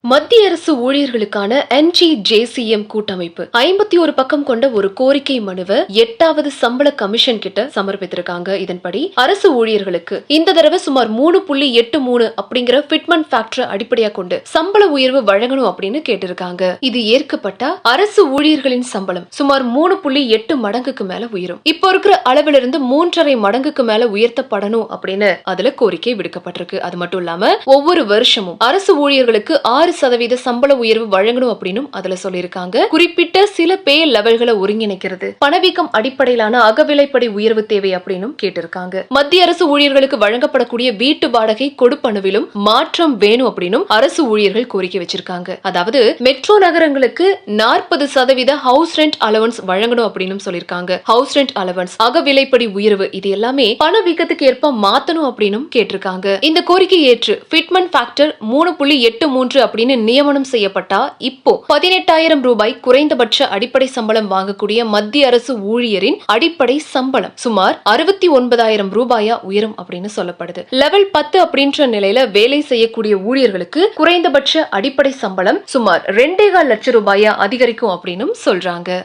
மத்திய அரசு ஊழியர்களுக்கான NGJCM கூட்டமைப்பு 51 பக்கம் கொண்ட ஒரு கோரிக்கை மனுவை 8வது சம்பள கமிஷன் கிட்ட சமர்ப்பித்திருக்காங்க. இதன்படி அரசு ஊழியர்களுக்கு இந்த தடவை சுமார் 3.83 அப்படிங்கிற ஃபிட்மென்ட் ஃபேக்டரை அடிப்படையா கொண்டு சம்பள உயர்வு வழங்கணும் அப்படின்னு கேட்டிருக்காங்க. இது ஏற்கப்பட்ட அரசு ஊழியர்களின் சம்பளம் சுமார் 3.8 மடங்குக்கு மேல உயரும். இப்போ இருக்கிற அளவிலிருந்து இருந்து 3.5 மடங்குக்கு மேல உயர்த்தப்படணும் அப்படின்னு அதுல கோரிக்கை விடுக்கப்பட்டிருக்கு. அது மட்டும் இல்லாம ஒவ்வொரு வருஷமும் அரசு ஊழியர்களுக்கு 6% சம்பள உயர்வு வழங்கணும் அப்படின்னு அதுல சொல்லியிருக்காங்க. குறிப்பிட்ட சில பே லெவல்களை ஒருங்கிணைக்கிறது, பணவீக்கம் அடிப்படையிலான அகவிலைப்படி உயர்வு தேவை அப்படின்னு கேட்டிருக்காங்க. மத்திய அரசு ஊழியர்களுக்கு வழங்கப்படக்கூடிய வீட்டு வாடகை கொடுப்பனவிலும் மாற்றம் வேணும் அப்படின்னு அரசு ஊழியர்கள் கோரிக்கை வச்சிருக்காங்க. அதாவது மெட்ரோ நகரங்களுக்கு 40% ஹவுஸ் ரெண்ட் அலவன்ஸ் வழங்கணும் அப்படின்னு சொல்லியிருக்காங்க. ஹவுஸ் ரெண்ட் அலவன்ஸ், அகவிலைப்படி உயர்வு, இது எல்லாமே பணவீக்கத்துக்கு ஏற்ப மாத்தணும் அப்படின்னு கேட்டிருக்காங்க. இந்த கோரிக்கை ஏற்று ஃபிட்மென்ட் ஃபேக்டர் 3.83 அப்படின்னு நியமனம் செய்யப்பட்டா இப்போ 18,000 ரூபாய் குறைந்தபட்ச அடிப்படை சம்பளம் வாங்கக்கூடிய மத்திய அரசு ஊழியரின் அடிப்படை சம்பளம் சுமார் 69,000 ரூபாயா உயரும் அப்படின்னு சொல்லப்படுது. லெவல் 10 அப்படின்ற நிலையில வேலை செய்யக்கூடிய ஊழியர்களுக்கு குறைந்தபட்ச அடிப்படை சம்பளம் சுமார் 2.25 லட்சம் ரூபாயா அதிகரிக்கும் அப்படின்னு சொல்றாங்க.